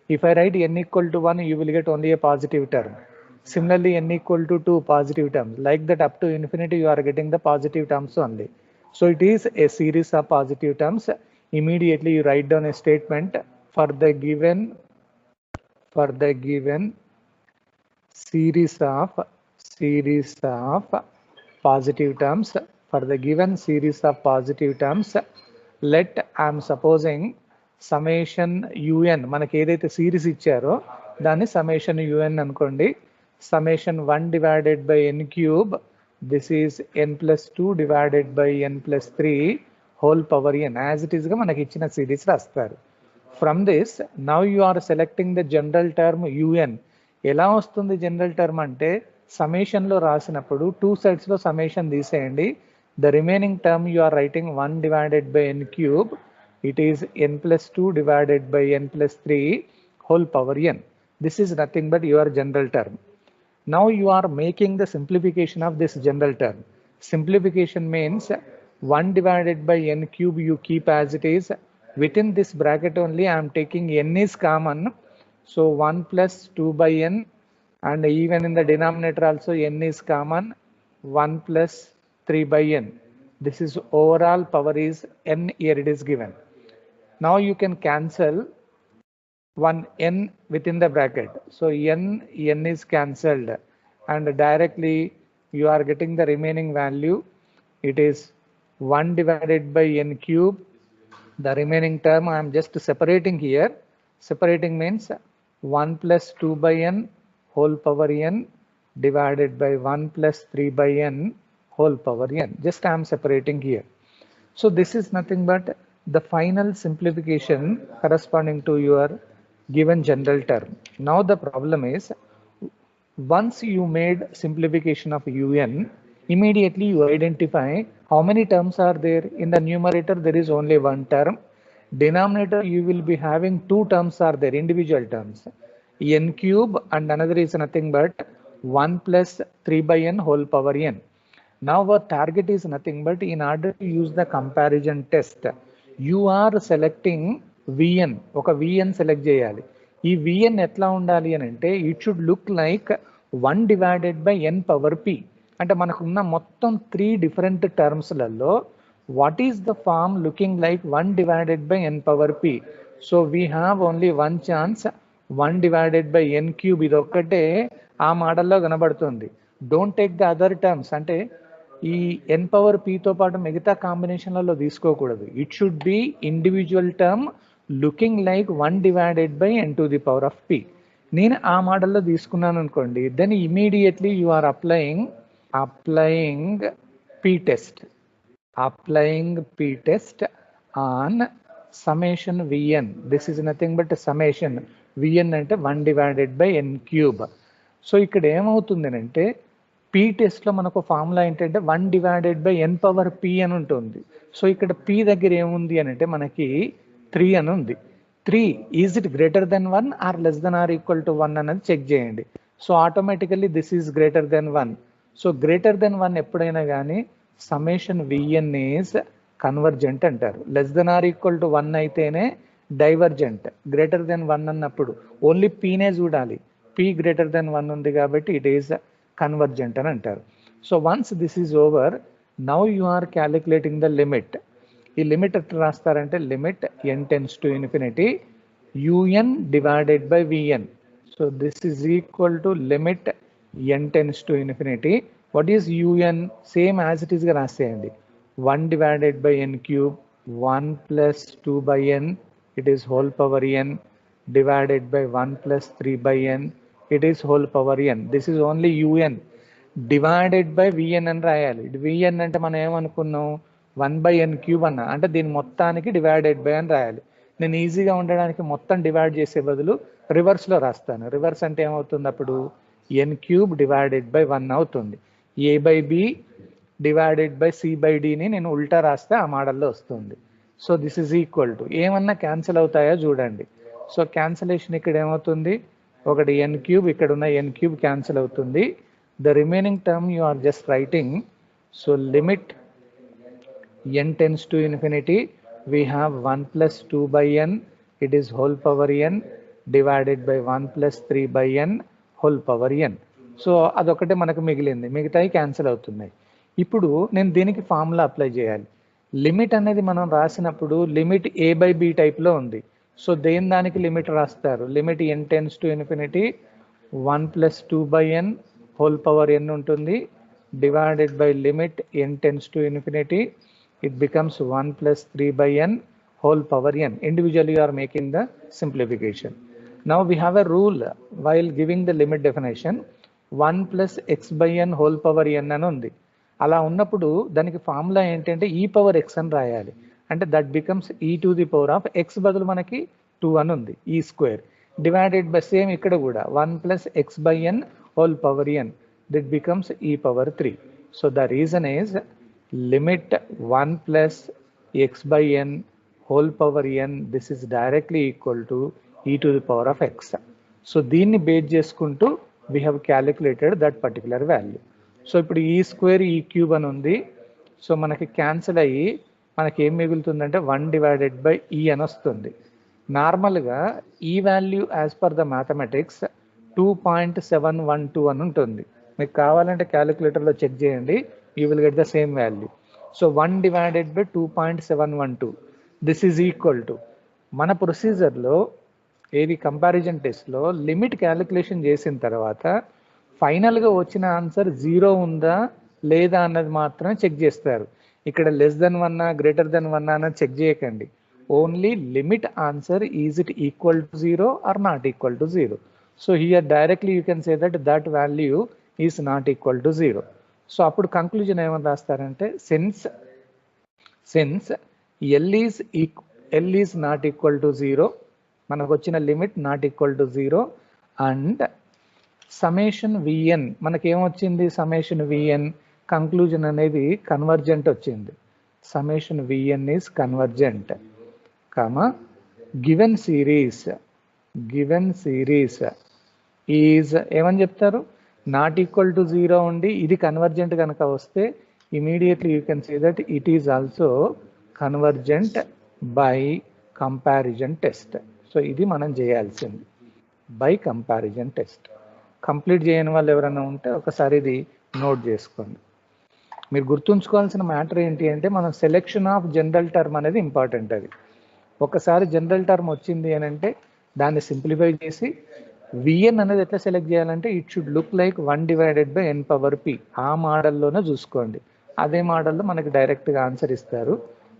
If I write n equal to 1, you will get only a positive term. Similarly, n equal to 2, positive terms. Like that, up to infinity, you are getting the positive terms only. So it is a series of positive terms. Immediately, you write down a statement for the given series of positive terms. For the given series of positive terms, let I am supposing summation un, మనకి ఏదైతే series ఇచ్చారో దాన్ని summation un అనుకోండి. Summation 1 divided by n cube, this is n plus 2 divided by n plus 3 whole power n, as it is గా మనకి ఇచ్చిన series రాస్తారు. From this, now you are selecting the general term un. ఎలా వస్తుంది general term అంటే summation లో రాసినప్పుడు two sides లో సమేషన్ తీసేయండి. The remaining term you are writing 1 divided by n cube, it is n plus 2 divided by n plus 3 whole power n. This is nothing but your general term. Now you are making the simplification of this general term. Simplification means 1 divided by n cube you keep as it is. Within this bracket only I am taking n is common. So 1 plus 2 by n, and even in the denominator also n is common, 1 plus 3 by n. This is overall power is n, here it is given. Now you can cancel one n within the bracket. So n is cancelled, and directly you are getting the remaining value. It is 1 divided by n cube. The remaining term I am just separating here. Separating means 1 plus 2 by n whole power n divided by 1 plus 3 by n whole power n. Just I am separating here. So this is nothing but the final simplification corresponding to your given general term. Now the problem is, once you made simplification of un, immediately you identify how many terms are there. In the numerator there is only one term. Denominator you will be having two terms are there, individual terms, n cube, and another is nothing but 1 plus 3 by n whole power n. Now our target is nothing but, in order to use the comparison test, you are selecting vn. ఒక vn select చేయాలి. ఈ vn ఎట్లా ఉండాలి అని అంటే, it should look like 1 divided by n power p. అంటే మనకున్న మొత్తం 3 different టర్మ్స్లలో what is the form looking like 1 divided by n power p. So we have only one chance, 1 divided by n cube. ఇది ఒక్కటే ఆ మోడల్లో కనబడుతుంది. Don't take the other terms. అంటే ఈ n పవర్ p తో పాటు మిగతా కాంబినేషన్లలో తీసుకోకూడదు. It should be individual term looking like 1 divided by n to the power of p. నేను ఆ మోడల్లో తీసుకున్నాను అనుకోండి, then immediately you are applying p test. Applying p test on summation vn. This is nothing but summation vn అంటే 1 divided by n cube. So ఇక్కడ ఏమవుతుంది అంటే, p test లో మనకు ఫార్ములా ఏంటంటే 1 divided by n power p అని ఉంటుంది. So ఇక్కడ p దగ్గర ఏముంది అని అంటే మనకి 3 అని ఉంది. 3 is it greater than 1 or less than or equal to 1 అనేది చెక్ చేయండి. So automatically this is greater than 1. So greater than 1 ఎప్పుడైనా కానీ సమ్మేషన్ vn ఈజ్ కన్వర్జెంట్ అంటారు. Less than or equal to 1 అయితేనే డైవర్జెంట్. గ్రేటర్ దెన్ 1 అన్నప్పుడు only పీనే చూడాలి. p greater than 1 ఉంది కాబట్టి ఇట్ ఈజ్ కన్వర్జెంట్ అని అంటారు. So once this is over, now you are calculating the limit. ఈ లిమిట్ ఎట్లా రాస్తారంటే, limit n tends to infinity un divided by vn. So this is equal to limit n tends to infinity. What is un? Same as it ఈస్గా రాసేయండి. 1 divided by n cube, 1 plus 2 by n, it is whole power n, divided by 1 plus 3 by n, it is whole power n. This is only un. Divided by vn అని రాయాలి. vn అంటే మనం ఏమనుకున్నాం, 1 by n cube అన్న, అంటే దీని మొత్తానికి divided by అని రాయాలి. నేను ఈజీగా ఉండడానికి మొత్తం డివైడ్ చేసే బదులు రివర్స్లో రాస్తాను. రివర్స్ అంటే ఏమవుతుంది, అప్పుడు n cube డివైడెడ్ బై 1 అవుతుంది. a by b divided by c by dని నేను ఉల్టా రాస్తే ఆ మోడల్లో వస్తుంది. So this is equal to, ఏమన్నా క్యాన్సిల్ అవుతాయో చూడండి. సో క్యాన్సిలేషన్ ఇక్కడ ఏమవుతుంది, ఒకటి n క్యూబ్, ఇక్కడ ఉన్న n క్యూబ్ క్యాన్సిల్ అవుతుంది. The remaining term you are just writing. So limit n tends to infinity, we have 1 plus 2 by n, it is whole power n, divided by 1 plus 3 by n whole power n. So అదొకటే మనకు మిగిలింది, మిగతాయి cancel అవుతున్నాయి. ఇప్పుడు నేను దీనికి formula apply చేయాలి. Limit అనేది మనం రాసినప్పుడు లిమిట్ ఏ బై బి టైప్లో ఉంది. సో దేని దానికి లిమిట్ రాస్తారు? Limit n tends to infinity 1 plus 2 by n whole power n ఉంటుంది, divided by limit n tends to infinity it becomes 1 plus 3 by n whole power n. Individually you are making the simplification. Now we have a rule while giving the limit definition, 1 plus x by n whole power n అని ఉంది. అలా ఉన్నప్పుడు దానికి formula ఏంటంటే e power x అని రాయాలి. అంటే that becomes e to the power of x బదులు మనకి 2 అని ఉంది, e square divided by same ఇక్కడ కూడా 1 plus x by n whole power n, that becomes e power 3. So the reason is limit 1 plus x by n whole power n, this is directly equal to e to the power of x. So దీన్ని base చేసుకుంటూ we have calculated that particular value. So ఇప్పుడు e square e cube అని ఉంది. So మనకి cancel అయ్యి మనకి ఏం మిగులుతుందంటే 1 divided by e అని వస్తుంది. నార్మల్గా ఈ value as per the mathematics 2.712 అని ఉంటుంది. మీకు కావాలంటే క్యాలిక్యులేటర్లో చెక్ చేయండి, you will get the same value. So 1 divided by 2.712, this is equal to, మన ప్రొసీజర్లో ఏది కంపారిజన్ టెస్ట్లో లిమిట్ క్యాలిక్యులేషన్ చేసిన తర్వాత ఫైనల్గా వచ్చిన ఆన్సర్ 0 ఉందా లేదా అన్నది మాత్రమే చెక్ చేస్తారు. ఇక్కడ లెస్ దెన్ 1 గ్రేటర్ దెన్ 1 అన్నది చెక్ చేయకండి. Only limit answer is it equal to 0 or not equal to 0. So here directly you can say that value is not equal to 0. So అప్పుడు conclusion ఏమని రాస్తారంటే since L is not equal to 0, మనకు వచ్చిన limit not equal to 0, and summation V n మనకేమొచ్చింది, summation V n conclusion అనేది convergent వచ్చింది. Summation V n is convergent, comma given series is ఏమని చెప్తారు, నాట్ ఈక్వల్ టు 0 ఉండి ఇది కన్వర్జెంట్ కనుక వస్తే immediately you can say that it is also convergent by comparison test. So ఇది మనం చేయాల్సింది బై కంపారిజన్ టెస్ట్. కంప్లీట్ చేయని వాళ్ళు ఎవరైనా ఉంటే ఒకసారి ఇది నోట్ చేసుకోండి. మీరు గుర్తుంచుకోవాల్సిన మ్యాటర్ ఏంటి అంటే మనం సెలెక్షన్ ఆఫ్ జనరల్ టర్మ్ అనేది ఇంపార్టెంట్. అది ఒకసారి జనరల్ టర్మ్ వచ్చింది అని అంటే దాన్ని సింప్లిఫై చేసి విఎన్ అనేది ఎట్లా సెలెక్ట్ చేయాలంటే it should look like 1 divided by n power p. ఆ మోడల్లోనే చూసుకోండి. అదే మోడల్లో మనకి డైరెక్ట్గా ఆన్సర్ ఇస్తారు.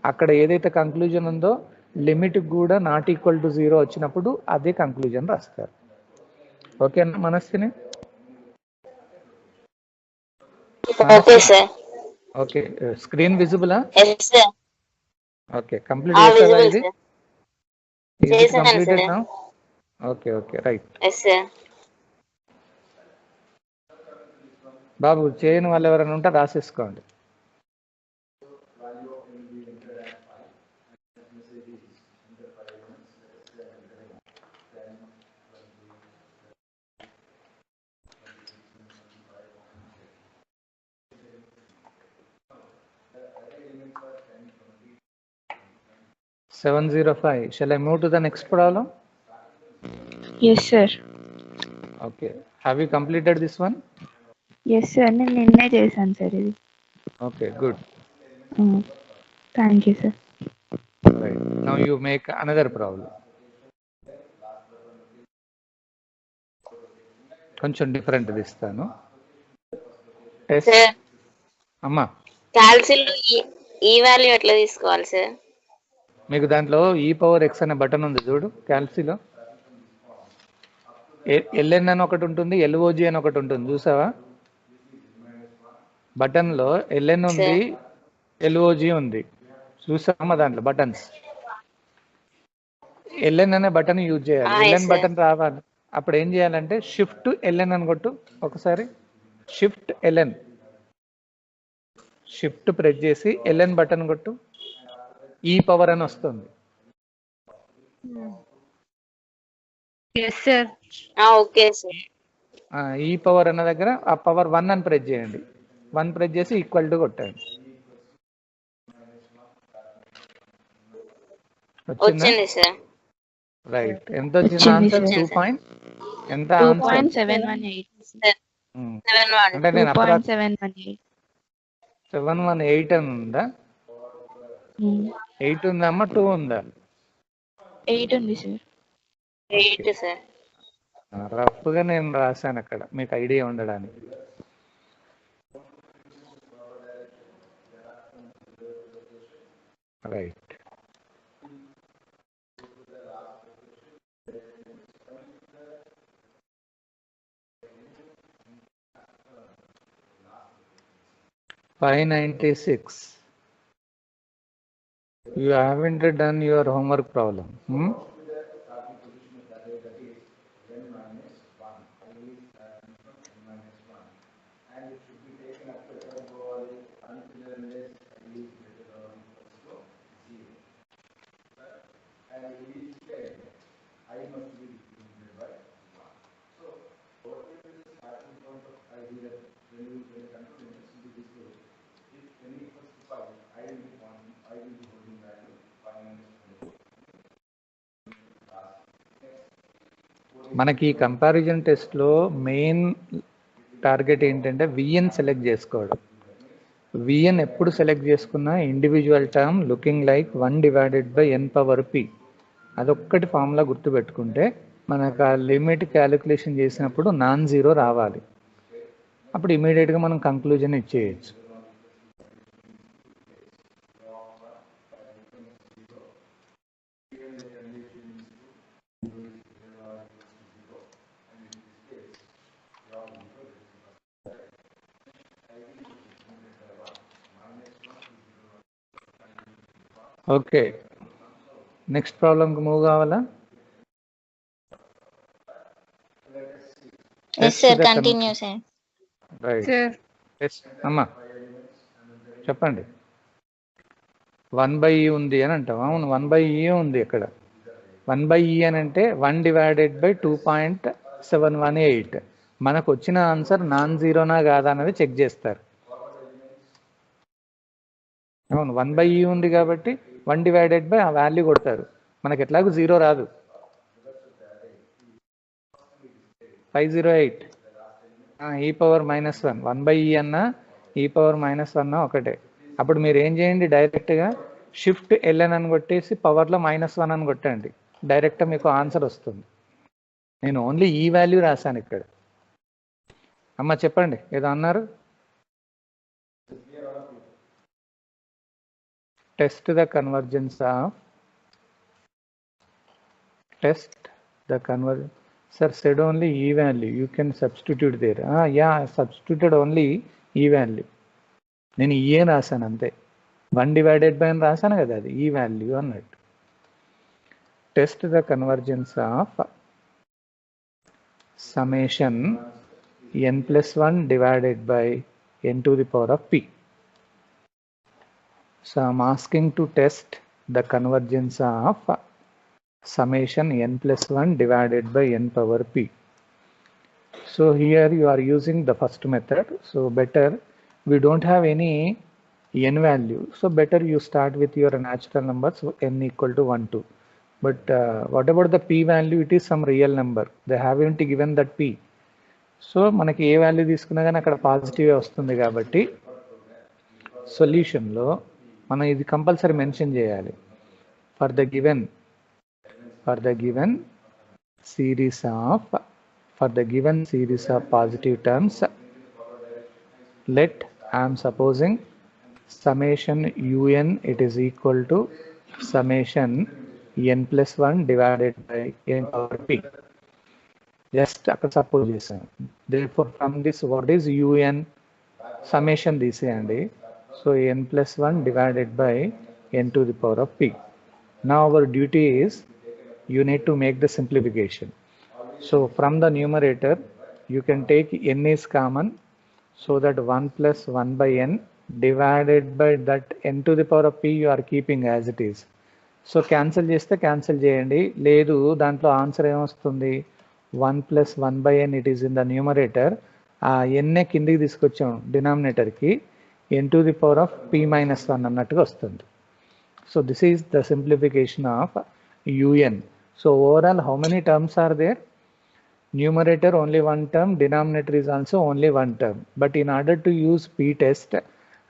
అక్కడ ఏదైతే కంక్లూజన్ ఉందో లిమిట్ కూడా నాట్ ఈక్వల్ టు 0 వచ్చినప్పుడు అదే కంక్లూజన్ రాస్తారు. ఓకేనా మనస్విని? ఓకే, స్క్రీన్ విజిబులా? ఓకే, కంప్లీట్ చేసావా ఇది? Completed now? Okay right. బాబు చేయని వాళ్ళు ఎవరైనా ఉంటే రాసేసుకోండి. (705). Shall I move to the next problem? Yes, sir. Okay. Have you completed this one? Yes, sir. నేను నిన్నే చేశాను సార్ ఇది. Okay, good. Thank you, sir. Right. Now you make another problem. కొంచెం డిఫరెంట్ ఇస్తాను. టెస్ట్ అమ్మా, క్యాల్సిలో ఈ value ఎట్లా తీసుకోవాలి సార్? మీకు దాంట్లో ఈ పవర్ ఎక్స్ అనే బటన్ ఉంది చూడు. క్యాల్సిలో ఎల్ఎన్ అని ఒకటి ఉంటుంది, ఎల్ఓజి అని ఒకటి ఉంటుంది, చూసావా? బటన్లో ఎల్ఎన్ ఉంది, ఎల్ఓజి ఉంది, చూసామా? దాంట్లో బటన్స్ ఎల్ఎన్ అనే బటన్ యూజ్ చేయాలి. ఎల్ఎన్ బటన్ రావాలి. అప్పుడు ఏం చేయాలంటే షిఫ్ట్ ఎల్ఎన్ అని కొట్టు ఒకసారి. షిఫ్ట్ ఎల్ఎన్, షిఫ్ట్ ప్రెస్ చేసి ఎల్ఎన్ బటన్ కొట్టు. ఈ పవర్ అని వస్తుంది. ఈ పవర్ అన్న దగ్గర ఆ పవర్ 1 అని ప్రెస్ చేయండి. 1 ప్రెస్ చేసి ఈక్వల్ టు కొట్టండి. వచ్చింది సార్. రైట్. ఎంత వచ్చింది వచ్చింది ఆన్సర్? సార్. 2 పాయింట్ ఎంత టూ ఆన్సర్? పాయింట్ 718. అంటే నేను 2.718. 718 అని ఉందా? 8 ఉందమ్మా, 2 ఉందా? 8 ఉంది సార్. 8 సార్. రఫ్గా నేను రాశాను అక్కడ మీకు ఐడియా ఉండడానికి. Right. $596. You haven't done your homework problem. మనకి కంపారిజన్ టెస్ట్లో మెయిన్ టార్గెట్ ఏంటంటే విఎన్ సెలెక్ట్ చేసుకోవడం. విఎన్ ఎప్పుడు సెలెక్ట్ చేసుకున్నా individual term looking like 1/n⁻p. అదొక్కటి ఫార్ములా గుర్తుపెట్టుకుంటే మనకు ఆ లిమిట్ క్యాలిక్యులేషన్ చేసినప్పుడు నాన్ జీరో రావాలి. అప్పుడు ఇమీడియట్గా మనం కంక్లూజన్ ఇచ్చేయచ్చు. ఓకే, నెక్స్ట్ ప్రాబ్లంకి మూవ్ కావాలా? Yes sir, continue sir. Right. అమ్మా చెప్పండి. 1/e ఉంది అని అంటాం. అవును, 1/e ఉంది ఇక్కడ. 1/e అని అంటే 1/2.2.718. మనకు వచ్చిన ఆన్సర్ నాన్ జీరోనా కాదా అన్నది చెక్ చేస్తారు. అవును, 1/e ఉంది కాబట్టి 1/ ఆ వాల్యూ కొడతారు. మనకి ఎట్లాగూ జీరో రాదు. 508 e⁻−1. 1/e అన్నా e⁻−1 ఒకటే. అప్పుడు మీరు ఏం చేయండి, డైరెక్ట్గా షిఫ్ట్ ln అని కొట్టేసి పవర్లో -1 అని కొట్టండి. డైరెక్ట్గా మీకు ఆన్సర్ వస్తుంది. నేను ఓన్లీ ఈ వాల్యూ రాశాను ఇక్కడ. అమ్మ చెప్పండి, ఏదో అన్నారు. Test the convergence of Sir said only e value. You can substitute there. Yeah, substituted only e value. నేను ఏ రాశాను అంతే. 1/n అని రాశాను కదా, అది ఈ వాల్యూ అన్నట్టు. Test the convergence of summation n+1 divided by n⁻p. So I am asking to test the convergence of summation n+1 divided by n⁻p. So here you are using the first method. So better, we don't have any n value. So better you start with your natural numbers, n equal to 1, 2. But what about the p value? It is some real number. They haven't given that p. So మనకి ఏ value తీసుకున్నా కానీ అక్కడ positive వస్తుంది కాబట్టి సొల్యూషన్లో మనం ఇది compulsory mention చేయాలి. For the given series of positive terms, let I am supposing summation un it is equal to summation n+1 divided by n⁻p. Just అక్కడ సపోజ్ చేశాను. Therefore from this what is un, summation తీసేయండి. So n+1 divided by n⁻p. Now our duty is you need to make the simplification. So from the numerator you can take n is common, so that 1 + 1/n divided by that n⁻p you are keeping as it is. So cancel చేస్తే cancel చేయండి. లేదు, దాంట్లో answer ఏమొస్తుంది, 1 + 1/n it is in the numerator. ఆ ఎన్నే కిందికి తీసుకొచ్చాం డినామినేటర్కి, n⁻p−1 అన్నట్టుగా వస్తుంది. So this is the simplification of un. So overall, how many terms are there? Numerator only one term, denominator is also only one term. But in order to use p-test,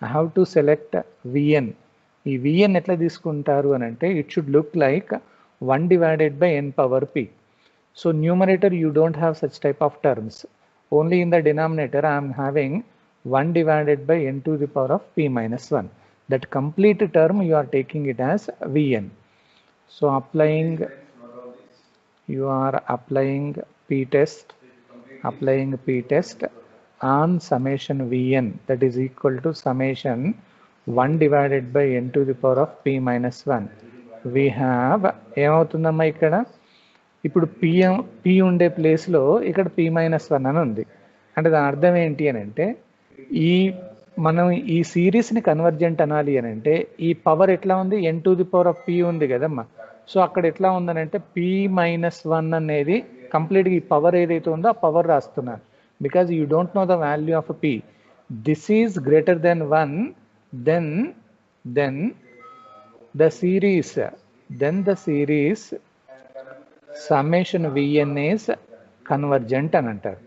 I have to select Vn. ఈ Vn ఎట్లా తీసుకుంటారు అని అంటే it should look like 1 divided by n power p. So numerator you don't have such type of terms. Only in the denominator I am having 1 divided by n to the power of p minus 1. That complete term you are taking it as Vn. So you are applying p-test on summation Vn, that is equal to summation 1 divided by n to the power of p minus 1. We have ఏమవుతుందమ్మా ఇక్కడ ఇప్పుడు p ఉండే ప్లేస్లో ఇక్కడ p minus 1 అని ఉంది. అంటే దాని అర్థం ఏంటి అని అంటే మనం ఈ సిరీస్ని కన్వర్జెంట్ అనాలి అని అంటే ఈ పవర్ ఎట్లా ఉంది n to the power of p ఉంది కదమ్మా. సో అక్కడ ఎట్లా ఉందని అంటే p మైనస్ 1 అనేది కంప్లీట్గా ఈ పవర్ ఏదైతే ఉందో ఆ పవర్ రాస్తున్నాను. Because you don't know the value of p. This is greater than 1, then the series summation Vn is convergent అని అంటారు.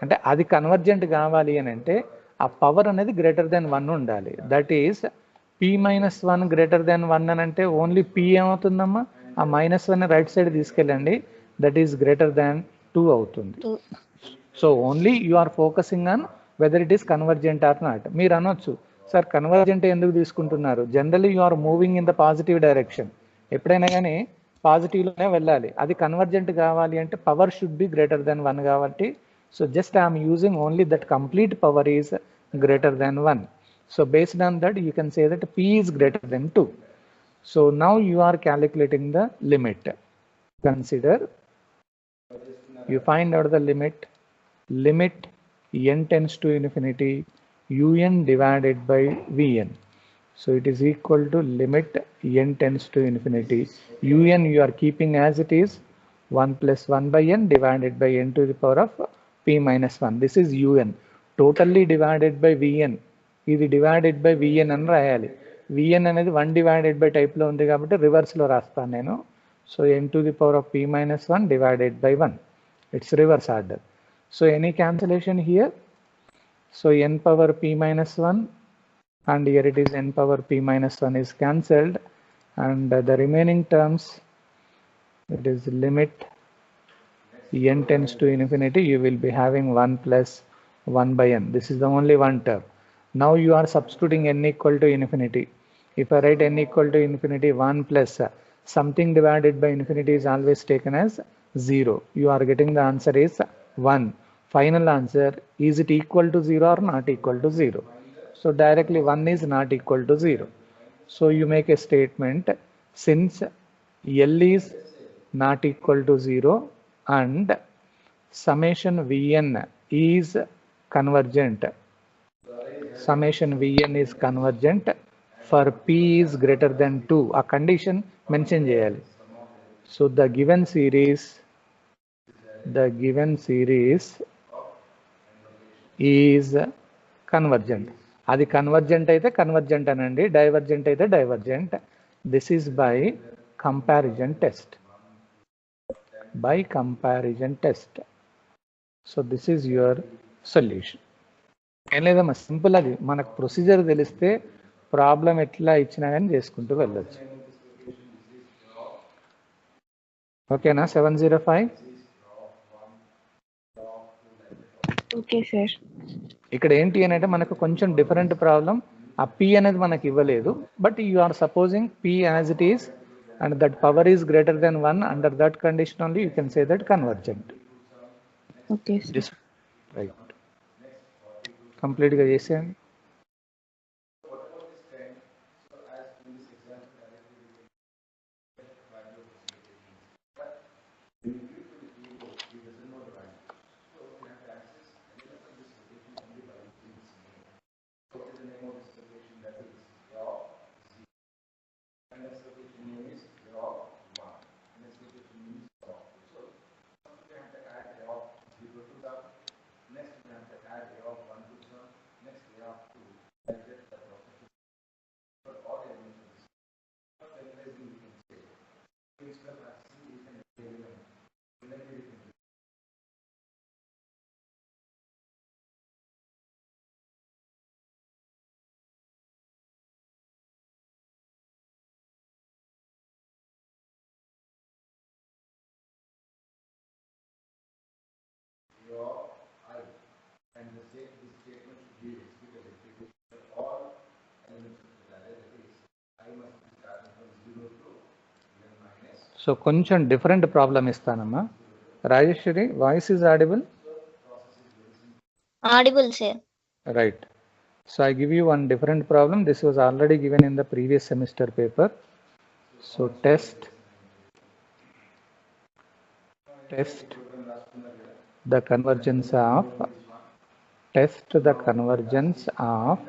అంటే అది కన్వర్జెంట్ కావాలి అని అంటే ఆ పవర్ అనేది గ్రేటర్ దెన్ 1 ఉండాలి. That is p minus 1 greater than 1 అని అంటే ఓన్లీ p ఏమవుతుందమ్మా, ఆ మైనస్ 1 రైట్ సైడ్ తీసుకెళ్ళండి, దట్ ఈస్ గ్రేటర్ దాన్ 2 అవుతుంది. So only you are focusing on whether it is convergent or not. మీరు అనొచ్చు సార్ కన్వర్జెంట్ ఎందుకు తీసుకుంటున్నారు, generally you are moving in the positive direction, ఎప్పుడైనా కానీ పాజిటివ్లోనే వెళ్ళాలి. అది కన్వర్జెంట్ కావాలి అంటే power should be greater than 1 కాబట్టి so just I'm using only that complete power is greater than 1. So based on that you can say that p is greater then 2. So now you are calculating the limit. Consider, you find out the limit n tends to infinity un divided by vn. So it is equal to limit n tends to infinity un you are keeping as it is 1 plus 1 by n divided by n to the power of p minus 1. This is un totally divided by vn. ఇది divided by vn అని రాయాలి. vn అనేది 1 divided by టైప్లో ఉంది కాబట్టి రివర్స్లో రాస్తాను నేను. So n to the power of p minus 1 divided by 1. It's reverse order. So any cancellation here. So n power p minus 1 and here it is n power p minus 1 is cancelled, and the remaining terms, it is limit n tends to infinity, you will be having 1 plus 1 by n. This is the only one term. Now you are substituting n equal to infinity. If I write n equal to infinity, 1 plus something divided by infinity is always taken as 0. You are getting the answer is 1. Final answer, is it equal to 0 or not equal to 0? So directly 1 is not equal to 0. So you make a statement, since L is not equal to 0 and summation Vn is convergent. Summation Vn is convergent for p is greater than 2. A condition mention cheyali. So the given series is convergent. అది convergent అయితే convergent అనండి, divergent అయితే divergent. This is by comparison test. So this is your solution. ఏం లేదమ్మా, simple. అది మనకు procedure తెలిస్తే problem ఎట్లా ఇచ్చినా కానీ చేసుకుంటూ వెళ్ళొచ్చు. ఓకేనా? 705. Okay sir. ఇక్కడ ఏంటి అని అంటే మనకు కొంచెం డిఫరెంట్ ప్రాబ్లం. ఆ p అనేది మనకి ఇవ్వలేదు, but you are supposing p as it is and that power is greater than 1. Under that condition only you can say that convergent. Okay sir. Right, కంప్లీట్గా చేసేయండి. Next we have to add a of 1 to 1. Next we have so కొంచెం different problem ఇస్తానమ్మా. Rajeshwari, voice is audible? Audible, sir. Right. So I give you one different problem. This was already given in the previous semester paper. So test the convergence of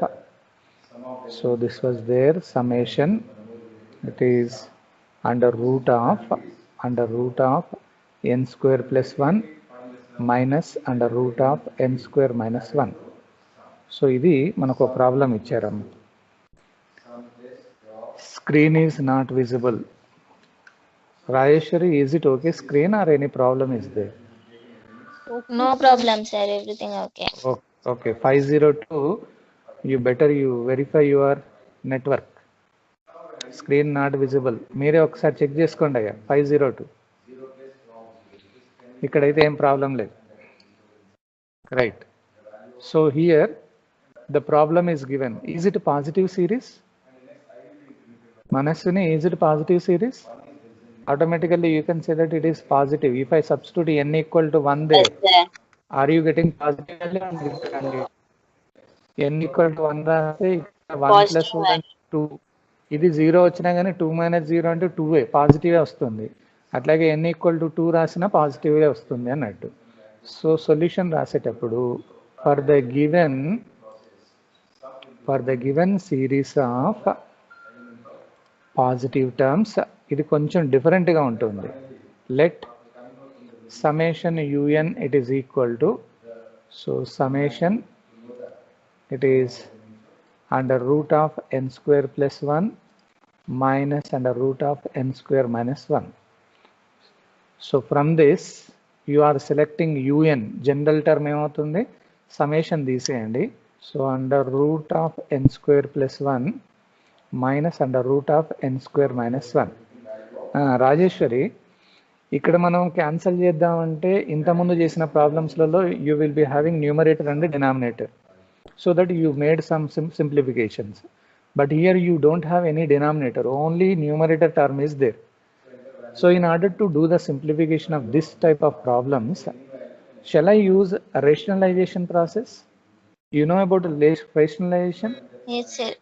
so this was there summation, it is under root of n square plus 1 minus under root of n square minus 1. So ఇది మనకు ఒక problem ఇచ్చారమ్మ. Screen is not visible. Rajeshwari, is it okay screen or any problem is there? No problem, sir. Everything okay. Okay. 502, you better verify your network. Screen not visible. మీరే ఒకసారి check చేసుకోండి అయ్యా. 502 ఇక్కడైతే ఏం ప్రాబ్లం లేదు. Right. So here the problem is given. Is it a positive series? Manaswini, is it a positive series? Automatically you can say that it is positive. If I substitute n equal to 1 there, Yes, sir. are you getting positive or negative? n equal to 1 రాస్తే 1 plus 1 and 2. ఇది 0 వచ్చినా కానీ 2 minus 0 అంటే 2 positive వస్తుంది. అట్లాగే n equal to 2 రాసినా positive వస్తుంది అన్నట్టు. సో సొల్యూషన్ రాసేటప్పుడు for the given series of positive terms, ఇది కొంచెం డిఫరెంట్ గా ఉంటుంది. Let summation un it is equal to, so summation it is under root of n square plus 1 minus under root of n square minus 1. So from this you are selecting un, general term ఏమవుతుంది, summation తీసేయండి. So under root of n square plus 1 minus under root of n square minus 1. Rajeshwari, ఇక్కడ మనం cancel చేద్దామంటే ఇంతకుముందు చేసిన ప్రాబ్లమ్స్లలో you will be having numerator and denominator, so that you made some simplifications. But here you don't have any denominator, only numerator term is there. So in order to do the simplification of this type of problems, shall I use a rationalization process? You know about rationalization? Yes, sir.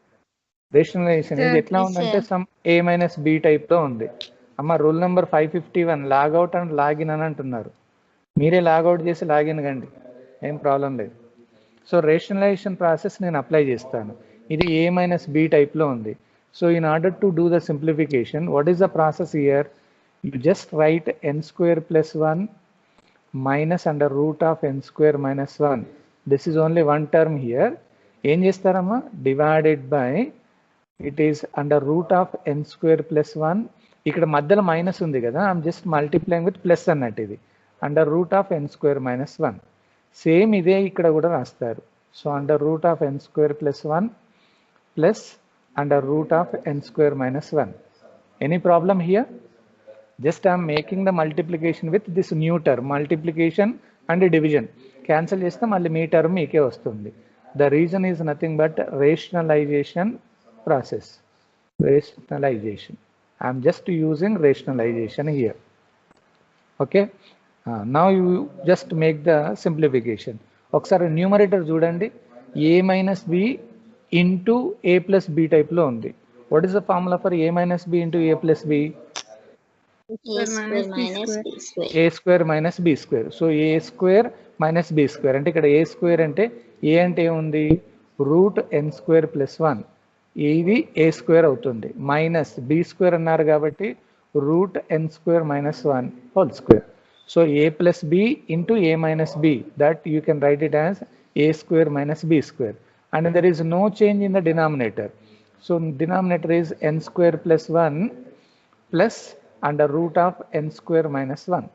Rationalization ఇది ఎట్లా ఉందంటే some a minus b type లో ఉంది. అమ్మ rule number 551 logout and login అని అంటున్నారు. మీరే logout చేసి లాగిన్ కండి, ఏం ప్రాబ్లం లేదు. సో రేషనలైజేషన్ ప్రాసెస్ నేను అప్లై చేస్తాను. ఇది a minus b టైప్ లో ఉంది. So in order to do the simplification, what is the process here? You just write n square plus 1 minus under root of n square minus 1. This is only one term here. ఏం చేస్తారమ్మా, divided by it is under root of n square plus 1. ఇక్కడ మధ్యలో minus ఉంది కదా, I'm just multiplying with plus అన్నట్టు. ఇది under root of n square minus 1. Same ఇదే ఇక్కడ కూడా రాస్తారు. So under root of n square plus 1 plus under root of n square minus 1. Any problem here? Just I am making the multiplication with this new term, multiplication and division. Cancel చేస్తే మళ్ళీ మీ term మీకే వస్తుంది. The reason is nothing but rationalization process. Rationalization. I am just using rationalization here. Okay. Now you just make the simplification. ఒకసారి numerator చూడండి, a minus b into a plus b type లో ఉంది. What is the formula for a minus b into a plus b? A square minus b square. A square minus b square. So a square minus b square అంటే ఇక్కడ a square అంటే a అంటే ఏముంది, route n square plus 1, ఇది a square అవుతుంది, minus b square అన్నారు కాబట్టి route n square minus 1 whole square. So a plus b into a minus b, that you can write it as a square minus b square, and there is no change in the denominator. So denominator is n square plus 1 plus under root of n square minus 1.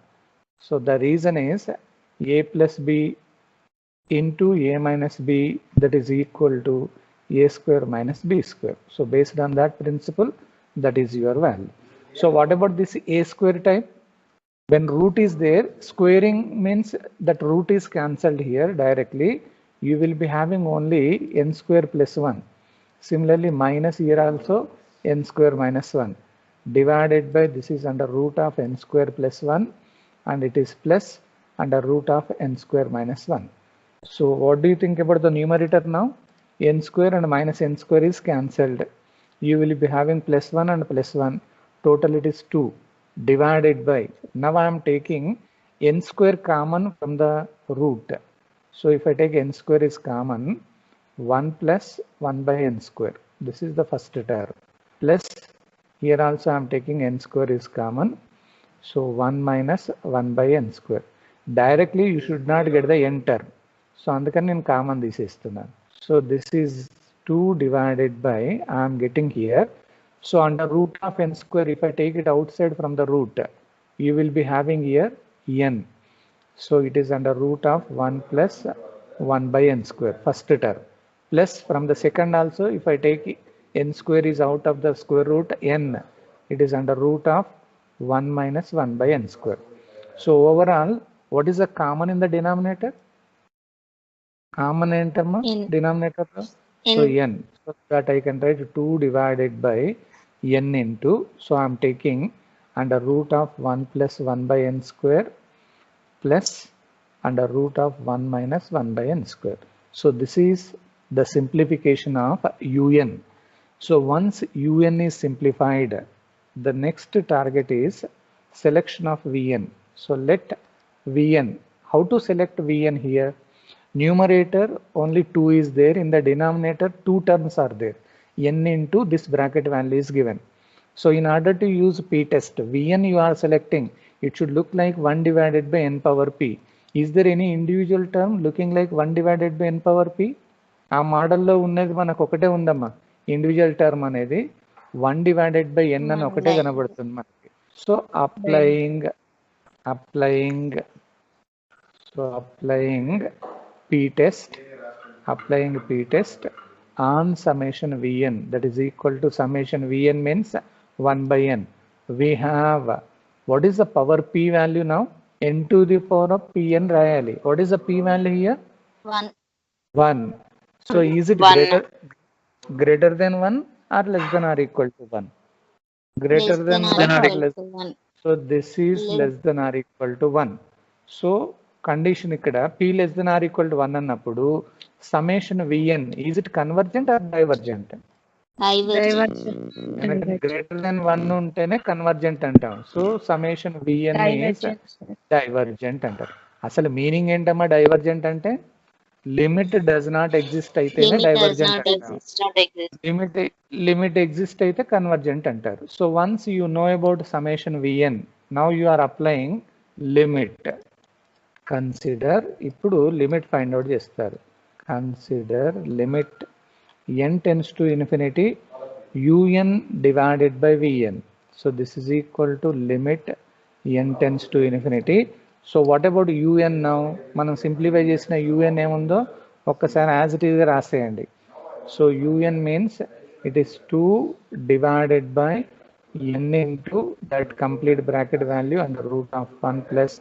So the reason is a plus b into a minus b, that is equal to a square minus b square. So based on that principle, that is your value. So what about this a square type? When root is there, squaring means that root is cancelled here directly. You will be having only n square plus 1. Similarly minus here also n square minus 1. divided by, this is under root of n square plus 1, and it is plus under root of n square minus 1. So what do you think about the numerator now? N square and minus n square is cancelled. You will be having plus 1 and plus 1. Total it is 2 divided by. Now I am taking n square common from the root. So if I take n square is common, 1 plus 1 by n square. This is the first term. Plus here also I am taking n square is common. So 1 minus 1 by n square. Directly you should not get the n term. So అందుకని నేను common తీసేస్తున్నాను. So this is 2 divided by, I am getting here. So under root of n square, if I take it outside from the root, you will be having here n. So it is under root of 1 plus 1 by n square, first term. Plus from the second also, if I take n square is out of the square root n, it is under root of 1 minus 1 by n square. So overall, what is the common in the denominator? Common entama denominator. So n. So that I can write 2 divided by n into. So I am taking under root of 1 plus 1 by n square plus under root of 1 minus 1 by n square. So this is the simplification of un. So once un is simplified, the next target is selection of vn. So let vn. How to select vn here? Numerator only 2 is there, in the denominator 2 terms are there, n into this bracket value is given. So in order to use p test, vn you are selecting, it should look like 1 divided by n power p. Is there any individual term looking like 1 divided by n power p? ఆ మోడల్లో ఉన్నది మనకు ఒకటే ఉందమ్మా, individual term అనేది 1 divided by n అని ఒకటే కనబడుతుంది మనకి. So applying p test on summation vn, that is equal to summation vn means 1 by n. We have, what is the power p value now? n to the power of pn రాయాలి. What is the p value here? 1. So is it greater than 1 or less than or equal to 1? Greater than 1 or less than 1. So this is less than or equal to 1. So condition ఇక్కడ p less than or equal to 1 అన్నప్పుడు summation vn, is it convergent or divergent? Greater than 1 ఉంటేనే convergent అంటాం. సో summation vn is divergent అంటారు. అసలు meaning ఏంటమ్మా divergent అంటే? Limit does not exist అయితేనే డైవర్జెంట్ అంటారు, లిమిట్ ఎగ్జిస్ట్ అయితే కన్వర్జెంట్ అంటారు. So once you know about summation vn, now you are applying limit. Consider, ఇప్పుడు లిమిట్ ఫైండ్ అవుట్ చేస్తారు. Consider limit n tends to infinity un divided by vn. So this is equal to limit n tends to infinity. So what about un now? మనం simplify చేసిన un ఏముందో ఒక్కసారి as it is రాసేయండి. So un means it is 2 divided by n into that complete bracket value under root of 1 plus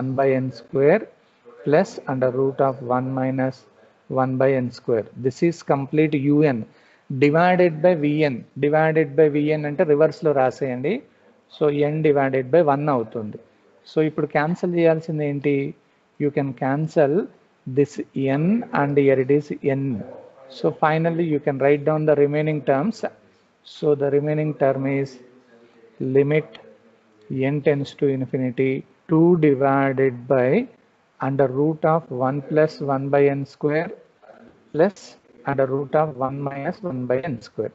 1 by n square plus under root of 1 minus 1 by n square. This is complete un divided by vn. Divided by vn అంటే reverse లో రాసేయండి. So n divided by 1 అవుతుంది. So ఇప్పుడు cancel చేయాల్సింది ఏంటి? You can cancel this n and here it is n. So finally you can write down the remaining terms. So the remaining term is limit n tends to infinity 2 divided by under root of 1 plus 1 by n square plus under root of 1 minus 1 by n square.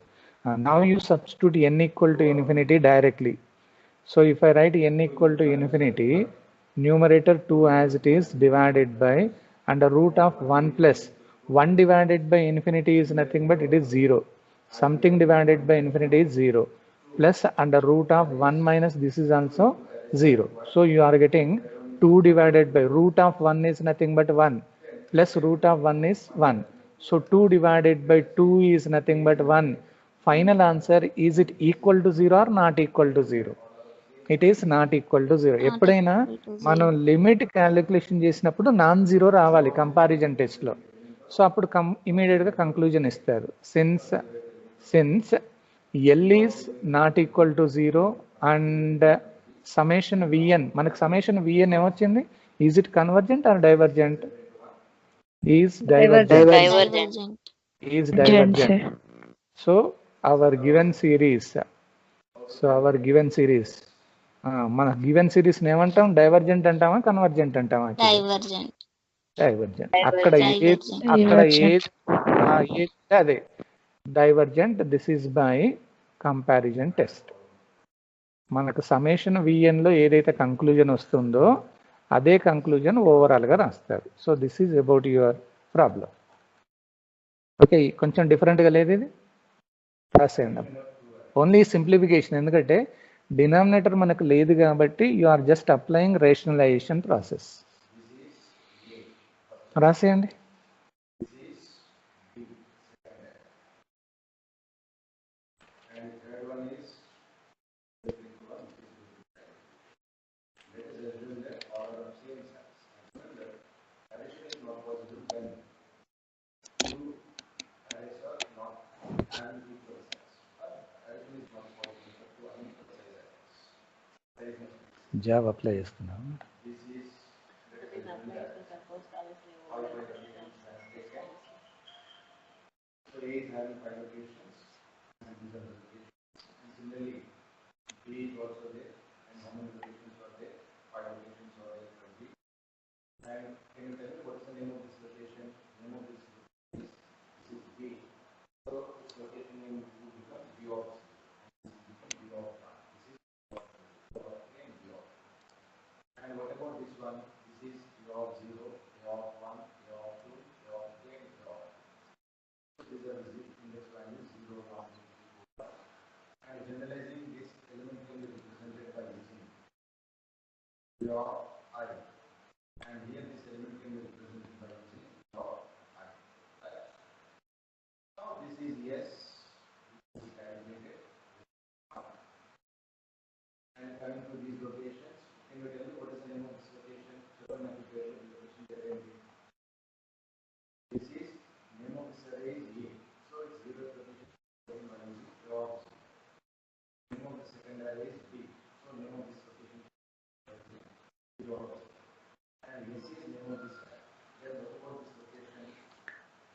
Now you substitute n equal to infinity directly. So if I write n equal to infinity, numerator 2 as it is divided by under root of 1 plus 1 divided by infinity is nothing but it is 0. Something divided by infinity is 0 plus under root of 1 minus this is also 0. So you are getting 2 divided by root of 1 is nothing but 1 plus root of 1 is 1. So 2 divided by 2 is nothing but 1. Final answer, is it equal to 0 or not equal to 0? It is not equal to 0. ఎప్పుడైనా మనం limit calculation చేసినప్పుడు non zero రావాలి comparison test లో. So అప్పుడు immediate గా conclusion ఇస్తారు. Since L is not equal to 0 and summation Vn, మనకు summation Vn ఏమొచ్చింది? Is it convergent or divergent? Is divergent. Divergent. Is Divergent, divergent. sir. So our given series, మన given series ఏమంటాం? Divergent అంటామా, convergent అంటామా? Divergent. Divergent. అక్కడ Divergent. అదే divergent. This is by comparison test. మనకు summation Vn లో ఏదైతే conclusion వస్తుందో అదే కంక్లూజన్ ఓవరాల్గా రాస్తారు. So this is about your problem. Okay, కొంచెం డిఫరెంట్గా లేదు ఇది, రాసేయండి. ఓన్లీ సింప్లిఫికేషన్, ఎందుకంటే డినామినేటర్ మనకు లేదు కాబట్టి you are just applying rationalization process. రాసేయండి. జాబ్ అప్లై చేస్తున్నాం.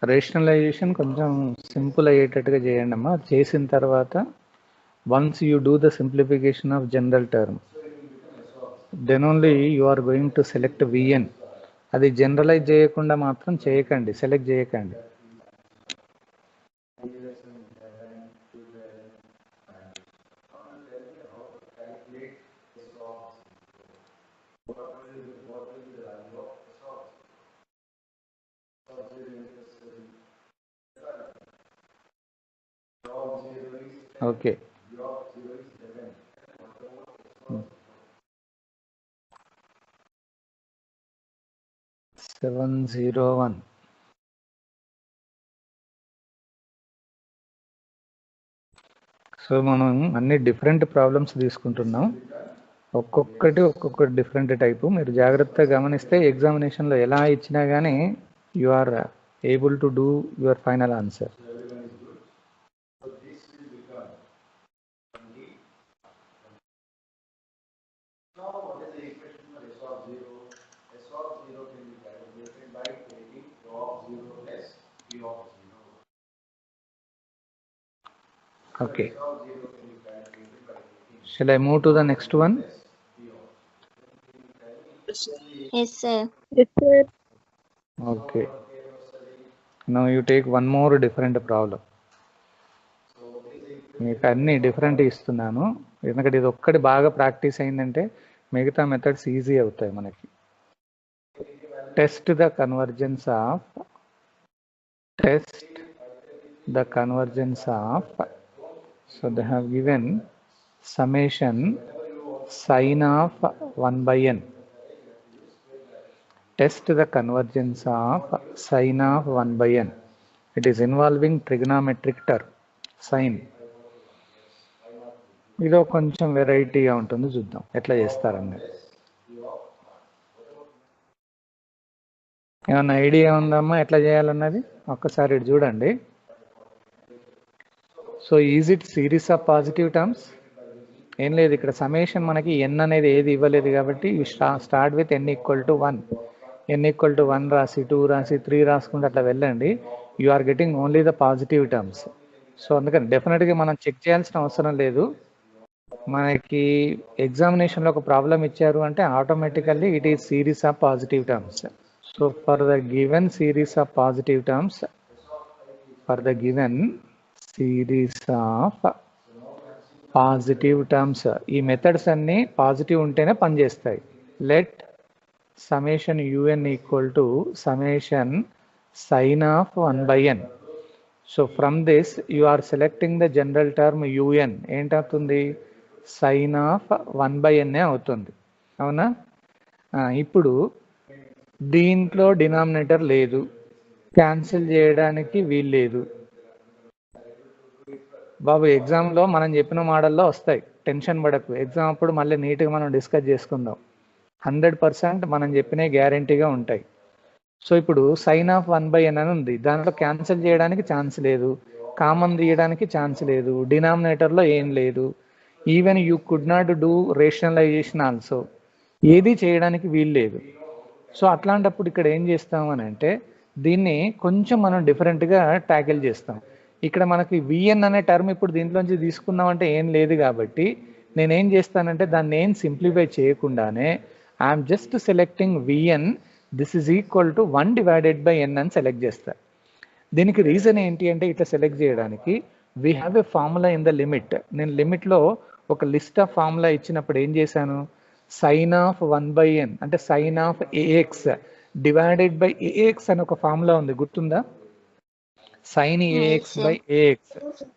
రేషనలైజేషన్ కొంచెం సింపుల్ అయ్యేటట్టుగా చేయండి అమ్మా. చేసిన తర్వాత once you do the simplification of general term, then only you are going to select Vn. అది జనరలైజ్ చేయకుండా మాత్రం చేయకండి, సెలెక్ట్ చేయకండి. ఓకే, 701. సో మనం అన్ని డిఫరెంట్ ప్రాబ్లమ్స్ తీసుకుంటున్నాం, ఒక్కొక్కటి డిఫరెంట్ టైపు. మీరు జాగ్రత్తగా గమనిస్తే ఎగ్జామినేషన్లో ఎలా ఇచ్చినా కానీ you are able to do your final answer. Okay. Shall I move to the next one? Yes, sir. Yes, sir. Okay. Now you take one more different problem. మీకు అన్ని డిఫరెంట్ ఇస్తున్నాను, ఎందుకంటే ఇది ఒక్కటి బాగా ప్రాక్టీస్ అయిందంటే మిగతా మెథడ్స్ ఈజీ అవుతాయి మనకి. Test the convergence of so they have given summation sin of 1 by n. Test the convergence of sin of 1 by n. It is involving trigonometric term sin. ఇదో కొంచెం వెరైటీగా ఉంటుంది, చూద్దాం ఎట్లా చేస్తారని. ఏమన్నా ఐడియా ఉందమ్మా ఎట్లా చేయాలన్నది? ఒక్కసారి ఇటు చూడండి. So is it series of positive terms? ఏం లేదు, ఇక్కడ సమేషన్ మనకి ఎన్ అనేది ఏది ఇవ్వలేదు కాబట్టి you start with n equal to 1. N equal to 1 రాసి 2 రాసి 3 రాసుకుంటే అట్లా వెళ్ళండి. You are getting only the positive terms. So అందుకని డెఫినెట్గా మనం చెక్ చేయాల్సిన అవసరం లేదు. మనకి ఎగ్జామినేషన్లో ఒక ప్రాబ్లం ఇచ్చారు అంటే automatically it is series of positive terms. So for the given series of positive terms, for the given series of positive terms, ఈ మెథడ్స్ అన్నీ పాజిటివ్ ఉంటేనే పనిచేస్తాయి. Let summation un equal to summation sin of 1 by n. So from this you are selecting the general term un. ఏంటవుతుంది? sin of 1 by n అవుతుంది. అవునా? ఇప్పుడు దీంట్లో denominator లేదు, cancel చేయడానికి వీలు లేదు. బాబు ఎగ్జామ్లో మనం చెప్పిన మోడల్లో వస్తాయి, టెన్షన్ పడకు. ఎగ్జామ్ అప్పుడు మళ్ళీ నీట్గా మనం డిస్కస్ చేసుకుందాం. 100% మనం చెప్పినవి గ్యారంటీగా ఉంటాయి. సో ఇప్పుడు సైన్ ఆఫ్ 1 by n అని ఉంది, దాంట్లో క్యాన్సిల్ చేయడానికి ఛాన్స్ లేదు, కామన్ తీయడానికి ఛాన్స్ లేదు, డినామినేటర్లో ఏం లేదు. Even you could not do rationalisation also, ఏది చేయడానికి వీలు లేదు. సో అట్లాంటప్పుడు ఇక్కడ ఏం చేస్తాం అని అంటే దీన్ని కొంచెం మనం డిఫరెంట్గా ట్యాకిల్ చేస్తాం. ఇక్కడ మనకి విఎన్ అనే టర్మ్ ఇప్పుడు దీంట్లోంచి తీసుకుందామంటే ఏం లేదు కాబట్టి నేనేం చేస్తానంటే దాన్ని ఏం సింప్లిఫై చేయకుండానే I'm just selecting v n, this is equal to 1 divided by n అని సెలెక్ట్ చేస్తా. దీనికి రీజన్ ఏంటి అంటే ఇట్లా సెలెక్ట్ చేయడానికి we have a formula in the limit. నేను లిమిట్లో ఒక లిస్ట్ ఆఫ్ ఫార్ములా ఇచ్చినప్పుడు ఏం చేశాను, సైన్ ఆఫ్ 1 by n అంటే sine of a x divided by a x అని ఒక ఫార్ములా ఉంది, గుర్తుందా? sin ax by ax.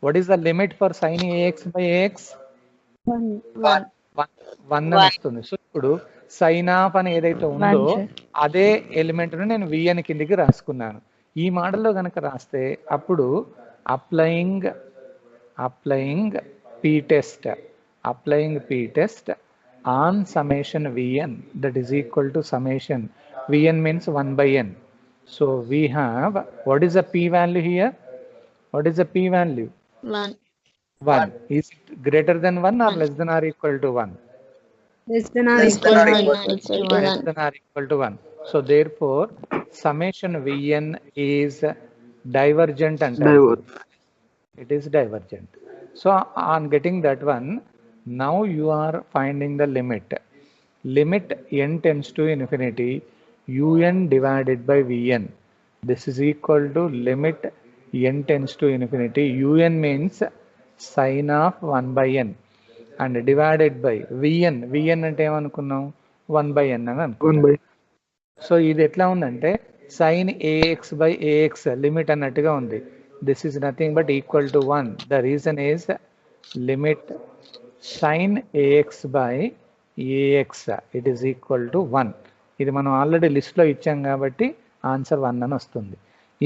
What is the limit for sin ax by ax? 1 అని వస్తుంది. సో ఇప్పుడు సైన్ ఆఫ్ అని ఏదైతే ఉందో అదే ఎలిమెంట్ ను నేను విఎన్ కిందికి రాసుకున్నాను. ఈ మోడల్లో కనుక రాస్తే అప్పుడు applying p test on summation vn, that is equal to summation vn means 1 by n. So we have, what is the p value here? What is the p value? 1. 1. Is it greater than 1 or less than or equal to 1? Less than or Less equal than to or 1. equal to Less 1. than or equal to 1. So therefore summation vn is divergent and it is divergent. So on getting that one, now you are finding the limit. Limit n tends to infinity un divided by vn. This is equal to limit n tends to infinity. Un means sin of 1 by n and divided by vn. vn అంటే ఏమనుకున్నాం, 1 by n అని అనుకున్నాం. So ఇది ఎట్లా ఉందంటే sin ax by ax limit అన్నట్టుగా ఉంది. This is nothing but equal to 1. The reason is limit sin ax by ax it is equal to 1. ఇది మనం ఆల్రెడీ లిస్ట్లో ఇచ్చాం కాబట్టి ఆన్సర్ 1 అని వస్తుంది.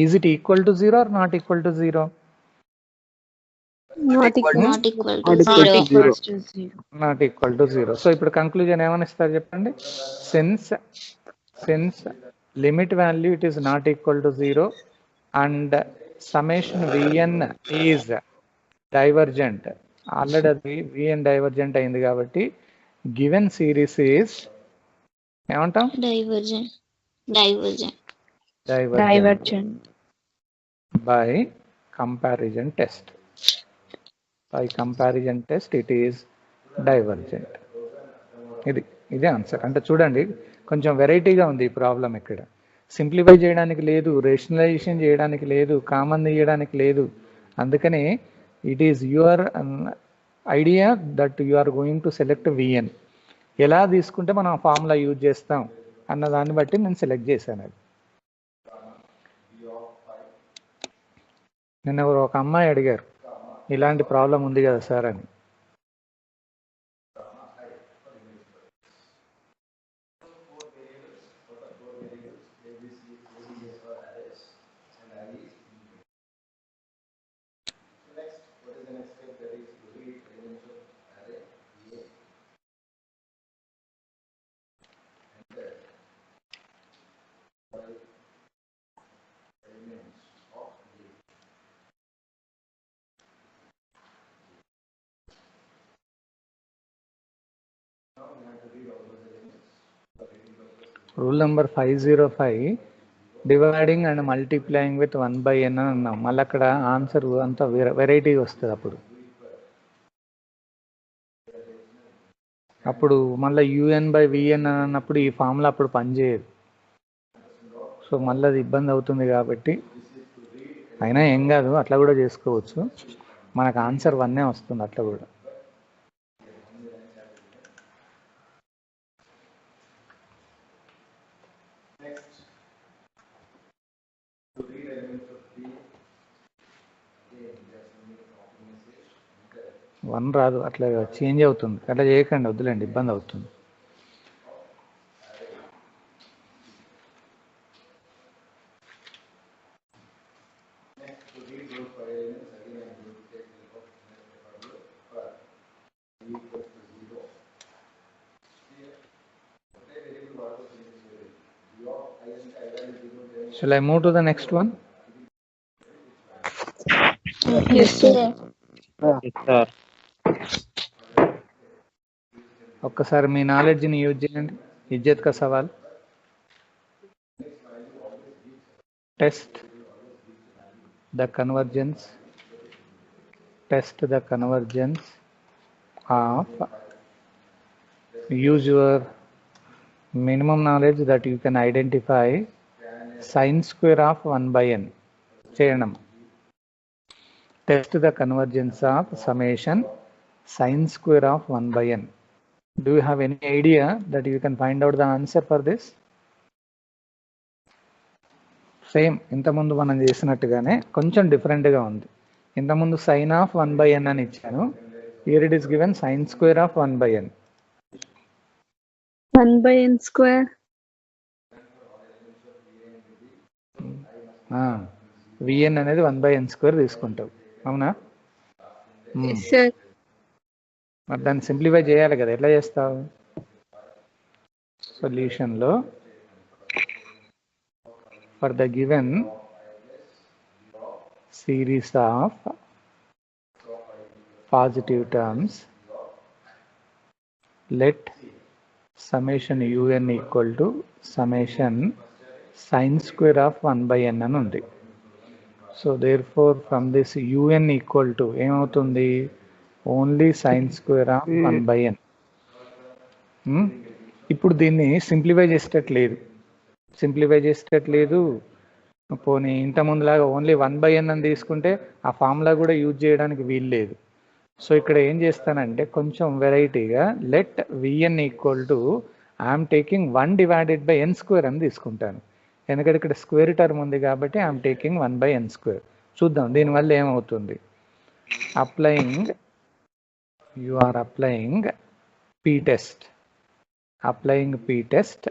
Is it equal to 0 or not equal to 0? Not equal Not equal to to 0. 0. Not equal to 0. So ఇప్పుడు conclusion ఏమని ఇస్తారు చెప్పండి. Since limit value it is not equal to 0 and summation v n is divergent, already అది v n divergent అయింది కాబట్టి given series is ఏమంటాం, Divergent. Divergent. By comparison test. By comparison test it is divergent. ఇది answer. అంటే చూడండి కొంచెం వెరైటీగా ఉంది ఈ ప్రాబ్లం. ఇక్కడ సింప్లిఫై చేయడానికి లేదు, రేషనలైజేషన్ చేయడానికి లేదు, కామన్ తీయడానికి లేదు. అందుకని it is your idea that you are going to select v n. ఎలా తీసుకుంటే మనం ఆ ఫార్ములా యూజ్ చేస్తాం అన్న దాన్ని బట్టి నేను సెలెక్ట్ చేశాను. అది నిన్న ఒక అమ్మాయి అడిగారు ఇలాంటి ప్రాబ్లం ఉంది కదా సార్ అని. Rule number 505 dividing and multiplying with 1/n అని అన్నాం. మళ్ళీ అక్కడ ఆన్సర్ అంతా వెరైటీ వస్తుంది. అప్పుడు మళ్ళీ UN/VN అని అన్నప్పుడు ఈ ఫార్ములా అప్పుడు పనిచేయదు. సో మళ్ళీ అది ఇబ్బంది అవుతుంది కాబట్టి అయినా ఏం కాదు, అట్లా కూడా చేసుకోవచ్చు. మనకు ఆన్సర్ 1 వస్తుంది అట్లా కూడా. వన్ రాదు, అట్లా చేంజ్ అవుతుంది. అట్లా చేయకండి, వద్దులేండి, ఇబ్బంది అవుతుంది. Shall I move to the next one? Yes, sir. ఒక్కసారి మీ నాలెడ్జ్ని యూజ్ చేయండి. ఇజ్జత్ కా సవాల్. Test the convergence of use your minimum knowledge that you can identify sin square of 1/n. చేయడం. Test the convergence of summation sin square of 1/n. Do you have any idea that you can find out the answer for this? Same ఇంతకుముందు మనం చేసినట్టుగానే కొంచెం డిఫరెంట్గా ఉంది. ఇంతకుముందు sin of 1/n అని ఇచ్చాను. Here it is given sin square of 1/n. 1/n square. Vn అనేది 1/n square తీసుకుంటావు, అవునా? Yes, sir. మరి దాన్ని సింప్లిఫై చేయాలి కదా, ఎట్లా చేస్తావు? సొల్యూషన్లో for the given series of positive terms let summation un equal to summation sin square of 1/n అని ఉంది. So therefore from this un equal to ఏమవుతుంది? Only sin square of 1/n. ఇప్పుడు దీన్ని సింప్లిఫై చేసేటట్లేదు. పోనీ ఇంత ముందులాగా ఓన్లీ 1/n అని తీసుకుంటే ఆ ఫార్ములా కూడా యూజ్ చేయడానికి వీలు లేదు. సో ఇక్కడ ఏం చేస్తానంటే కొంచెం వెరైటీగా let Vn equal to I'm taking 1/n square అని తీసుకుంటాను. ఎందుకంటే ఇక్కడ స్క్వేర్ టర్మ్ ఉంది కాబట్టి ఐఎమ్ టేకింగ్ 1/n స్క్వేర్. చూద్దాం దీనివల్ల ఏమవుతుంది. You are applying p test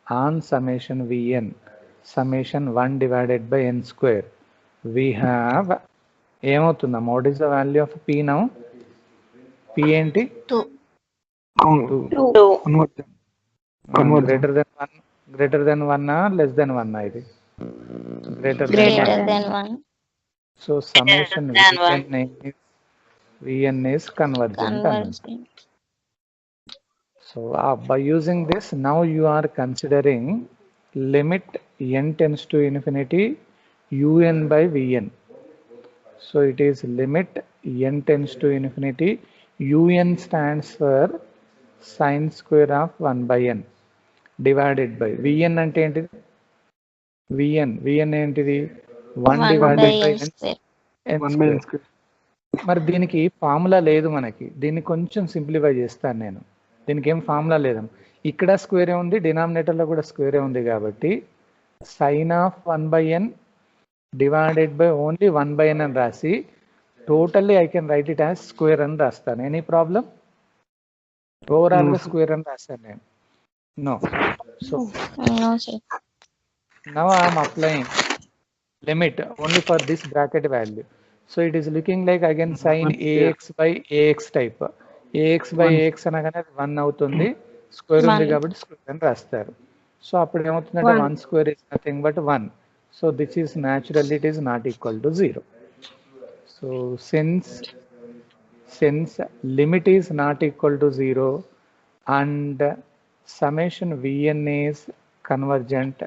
on summation Vn summation 1/n square. We have ఏమవుతుందా? What is the value of p now? p ఏంటి? 2. greater than 1 less than 1 ఇది? greater than 1. So summation Vn is convergent. So by using this now you are considering limit n tends to infinity un/Vn. So it is limit n tends to infinity. Un stands for sin square of 1/n divided by Vn అంటే ఏంటిది? Vn ఏంటిది? 1/n². మరి దీనికి formula లేదు మనకి. దీన్ని కొంచెం simplify చేస్తాను నేను. దీనికి ఏం ఫార్ములా లేదు. ఇక్కడ స్క్వేరే ఉంది, డినామినేటర్లో కూడా స్క్వేరే ఉంది కాబట్టి sin of 1/n divided by only 1/n అని రాసి totally I can write it as square అని రాస్తాను. Any problem? ఓవరాల్గా స్క్వేర్ అని రాస్తాను నేను. No. So now I am applying limit only for this bracket value. So it is looking like again sin ax/ax type. ax/ax అనగానే 1 అవుతుంది. Square ఉంది కాబట్టి స్క్వేర్ అని రాస్తారు. సో అప్పుడు ఏమవుతుందంటే 1 square is nothing but 1. So this is naturally it is not equal to 0. So since limit is not equal to 0 and summation Vn is convergent.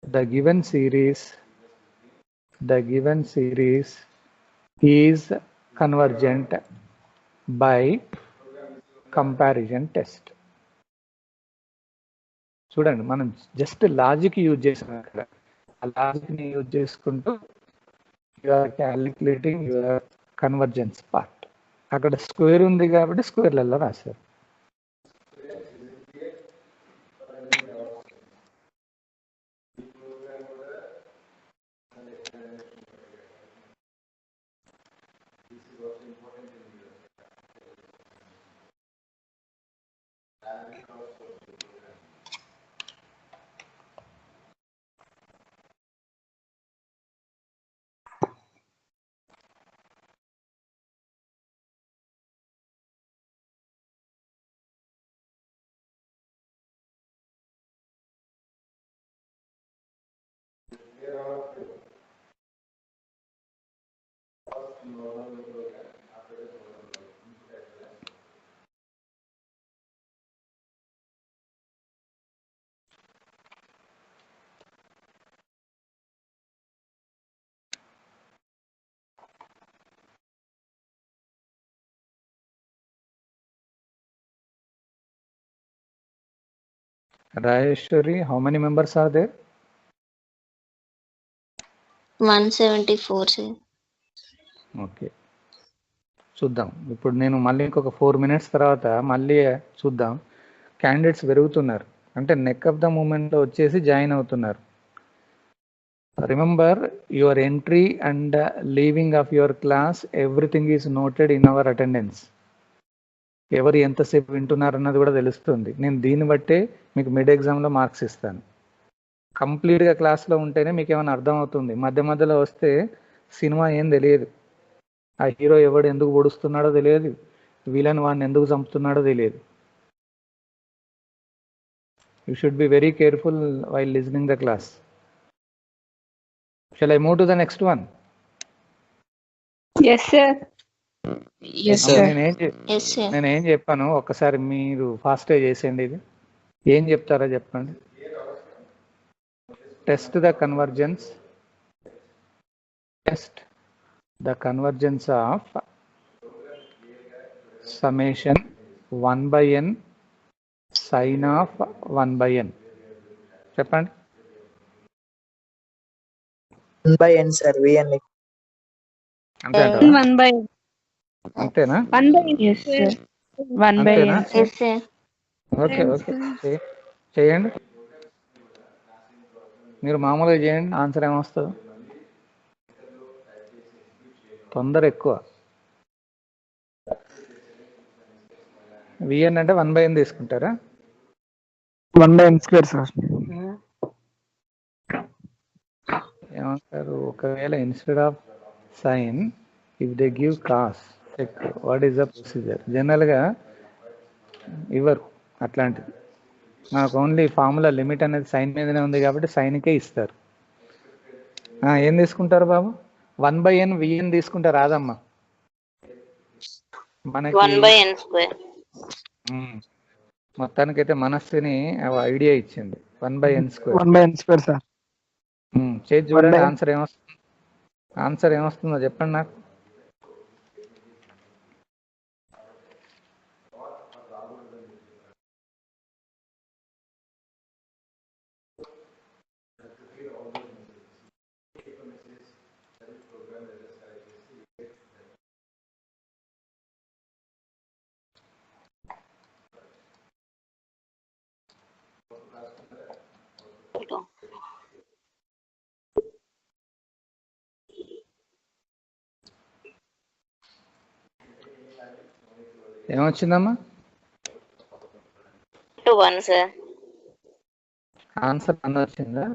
The given series is convergent by comparison test. చూడండి, మనం just logic use చేసాం అక్కడ. ఆ logic ని use చేసుకుంటూ you are calculating your convergence part. అక్కడ square ఉంది కాబట్టి స్క్వేర్లలో రాశారు. Rajeshwari, how many members are there? 174, sir. Okay, చూద్దాం. ఇప్పుడు నేను మళ్ళీ ఇంకొక 4 minutes తర్వాత మళ్ళీ చూద్దాం. క్యాండిడేట్స్ పెరుగుతున్నారు అంటే నెక్ ఆఫ్ ద మూమెంట్లో వచ్చేసి జాయిన్ అవుతున్నారు. Remember your entry and leaving of your class, everything is noted in our attendance. ఎవరు ఎంతసేపు వింటున్నారు అన్నది కూడా తెలుస్తుంది. నేను దీన్ని బట్టే మీకు మిడ్ ఎగ్జామ్లో మార్క్స్ ఇస్తాను. కంప్లీట్గా క్లాస్లో ఉంటేనే మీకు ఏమైనా అర్థం అవుతుంది. మధ్య మధ్యలో వస్తే సినిమా ఏం తెలియదు. ఆ హీరో ఎవడు ఎందుకు పొడుస్తున్నాడో తెలియదు, విలన్ వాడిని ఎందుకు చంపుతున్నాడో తెలియదు. You should be very careful while listening the class. Shall I move to the next one? Yes, sir. Yes, sir. Yes, sir. నేను ఏం చెప్పాను ఒక్కసారి మీరు ఫాస్ట్గా చేసేయండి. ఇది ఏం చెప్తారో చెప్పండి. Test the convergence of summation 1/n sine of 1/n. చెప్పండి. 1/n, sir. Vn. అంతే అంటారా? 1/n. అంతేనా? 1/n. Yes, sir. 1/n. Yes, sir. Okay okay, చేయండి. మీరు మామూలుగా చేయండి, ఆన్సర్ ఏమొస్తుంది? తొందర ఎక్కువ. విఎన్ అంటే 1/n తీసుకుంటారా? 1/n², sir. ఏమంటారు? ఒకవేళ instead of sine if they give cos, what is the procedure? జనరల్గా ఇవ్వరు అట్లాంటిది. నాకు ఓన్లీ ఫార్ములా లిమిట్ అనేది సైన్ మీదనే ఉంది కాబట్టి సైన్కే ఇస్తారు. ఏం తీసుకుంటారు బాబు? 1/n విఎన్ తీసుకుంటే రాదమ్మా మనకి. 1/n². మొత్తానికైతే మనస్సుని ఐడియా ఇచ్చింది. 1/n². 1/n², sir. చేసి చూడండి, ఆన్సర్ ఏమొస్తుందో చెప్పండి నాకు. ఏమొచ్చిందమ్మా? 2/1, sir. ఆన్సర్ 1 వచ్చిందా?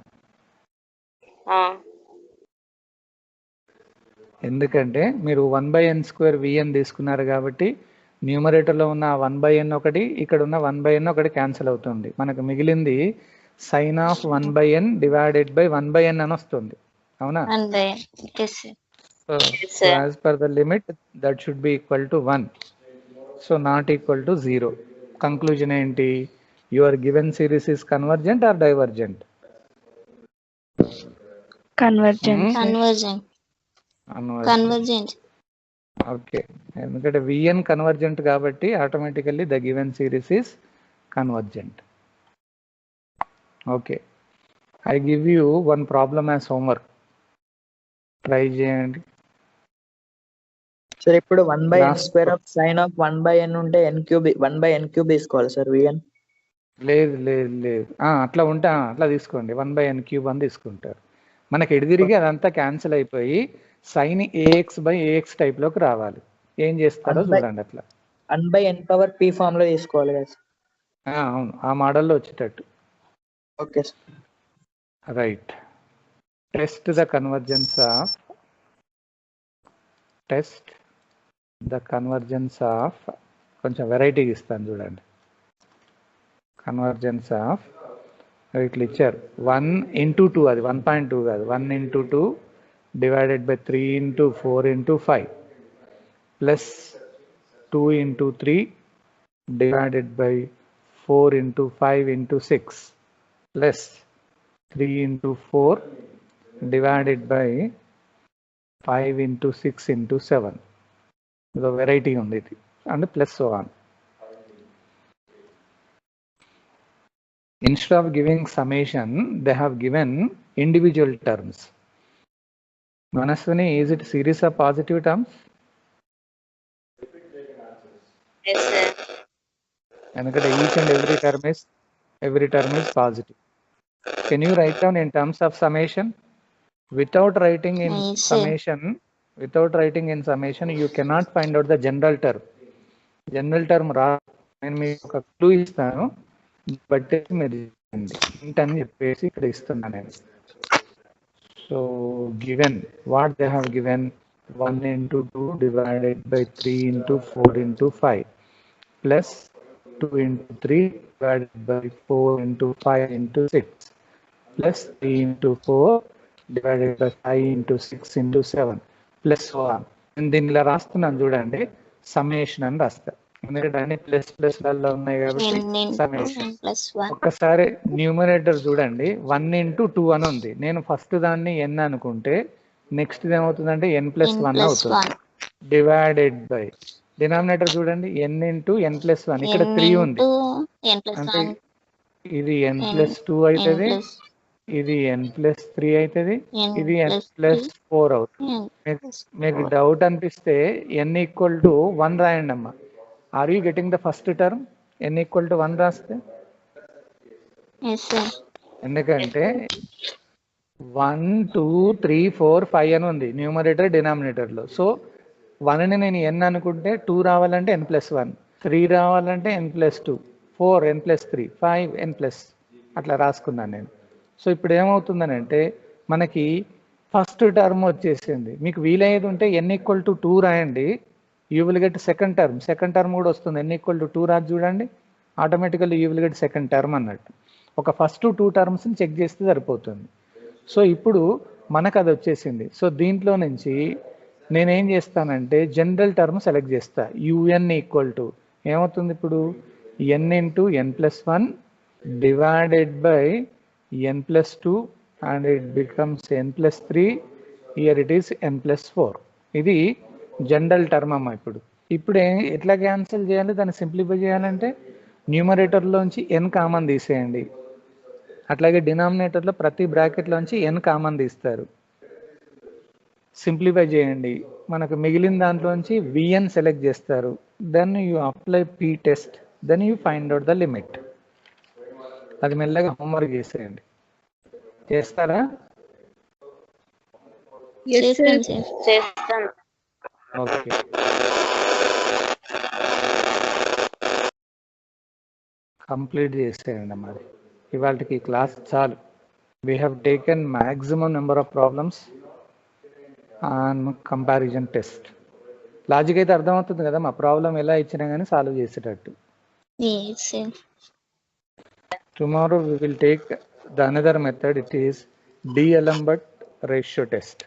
ఎందుకంటే మీరు 1/n² విఎన్ తీసుకున్నారు కాబట్టి న్యూమరేటర్లో ఉన్న 1/n ఒకటి, ఇక్కడ ఉన్న 1/n ఒకటి క్యాన్సిల్ అవుతుంది. మనకు మిగిలింది sign of 1/n divided by 1/n అని వస్తుంది. అవునా? 1/n. Yes, sir. So as per the limit that should be equal to 1. So not equal to 0. Conclusion ఏంటి? your given series is convergent or divergent? Convergent. sir. Convergent convergent okay, ఎందుకంటే విఎన్ convergent కాబట్టి automatically the given series is convergent. Okay, I give you one problem as homework, try చేయండి. Sir ఇప్పుడు 1/n Last square of sine of 1/n ఉంటే n cube 1/n cube తీసుకోవాలి sir vn. లేదు లేదు లేదు, అట్లా ఉంటే అట్లా తీసుకోండి, 1/n³ అని తీసుకుంటారు. మనకి ఎడు తిరిగి అదంతా క్యాన్సిల్ అయిపోయి సైన్ ax/ax టైప్లోకి రావాలి. ఏం చేస్తారో 1/n చూడండి అట్లా. 1/n పవర్ p ఫామ్ లో తీసుకోవాలి కదా సార్. అవును, ఆ మోడల్లో వచ్చేటట్టు. Okay sir. Right, test the convergence of కొంచెం వెరైటీగా ఇస్తాను చూడండి. కన్వర్జెన్స్ ఆఫ్ ఇట్లా ఇచ్చారు 1 into 2, అది 1.2 కాదు, 1 into 2 divided by 3 into 4 into 5 plus 2 into 3 divided by 4 into 5 into 6 plus 3 into 4 divided by 5 into 6 into 7. ఇదో వెరైటీ ఉంది ఇది, and plus so on. Instead of giving summation, they have given individual terms. Manaswini, is it series of positive terms? Yes, sir. Because each and every term is positive. Can you write down in terms of summation? Without writing in Yes, sir. summation, you cannot find out the general term. General term నేను మీకు ఒక clue ఇస్తాను, but మీరు ఇంటని చెప్పేసి ఇక్కడ ఇస్తున్నా నేను. So given what they have given 1 into 2 divided by 3 into 4 into 5 plus 2 into 3 divided by 4 into 5 into 6 plus 3 into 4 divided by 5 into 6 into 7 plus so on. నేను దీనిలో రాస్తున్నాను చూడండి, సమ్మేషన్ అని రాస్తా, ఎందుకంటే అన్ని ప్లస్ లలో ఉన్నాయి కాబట్టి సమ్మేషన్. ఒక్కసారి న్యూమరేటర్ చూడండి, 1 into 2 అని ఉంది. నేను ఫస్ట్ దాన్ని n అనుకుంటే నెక్స్ట్ ఏమవుతుందంటే n+1 అవుతుంది, డివైడెడ్ బై డినామినేటర్ చూడండి n into n+1. ఇక్కడ 3 ఉంది అంటే ఇది n+2 అవుతుంది, ఇది n+3 అవుతుంది, ఇది n+4 అవుతుంది. మీకు డౌట్ అనిపిస్తే n = 1 రాయండి అమ్మా. Are you getting the first term? n = 1 రాస్తే, ఎందుకంటే 1 2 3 4 5 అని ఉంది న్యూమరేటర్ డినామినేటర్లో. సో 1ని నేను n అనుకుంటే 2 రావాలంటే n+1, 3 రావాలంటే n+2, 4 n+3, 5 n+, అట్లా రాసుకున్నాను నేను. సో ఇప్పుడు ఏమవుతుందనంటే మనకి ఫస్ట్ టర్మ్ వచ్చేసింది. మీకు వీలయ్యేది ఉంటే n = 2 రాయండి, you will get second term కూడా వస్తుంది. n = 2 రాదు చూడండి, automatically you will get second term అన్నట్టు. ఒక ఫస్ట్ 2 టర్మ్స్ని చెక్ చేస్తే సరిపోతుంది. సో ఇప్పుడు మనకు అది వచ్చేసింది. సో దీంట్లో నుంచి నేనేం చేస్తానంటే జనరల్ టర్మ్ సెలెక్ట్ చేస్తా. un = ఏమవుతుంది ఇప్పుడు n into n+1 divided by n+2 and it becomes n+3, here it is n+4. ఇది జనరల్ టర్మ్ అమ్మ. ఇప్పుడు ఎట్లా క్యాన్సిల్ చేయాలి, దాన్ని సింప్లిఫై చేయాలంటే న్యూమరేటర్లోంచి n కామన్ తీసేయండి, అట్లాగే డినామినేటర్లో ప్రతి బ్రాకెట్లోంచి n కామన్ తీస్తారు, సింప్లిఫై చేయండి. మనకు మిగిలిన దాంట్లోంచి vn సెలెక్ట్ చేస్తారు, then you apply p test, then you find out the limit. అది మెల్లగా హోంవర్క్ చేసేయండి. చేస్తారా? చేస్తాను. ఓకే, కంప్లీట్ చేసేయండి. మరి ఇవాళకి క్లాస్ చాలు. We have taken maximum number of problems on comparison test. Logic అయితే అర్థమవుతుంది కదా, మా ప్రాబ్లం ఎలా ఇచ్చినా కానీ సాల్వ్ చేసేటట్టు. Tomorrow we will take the another method, it is D'Alembert ratio test.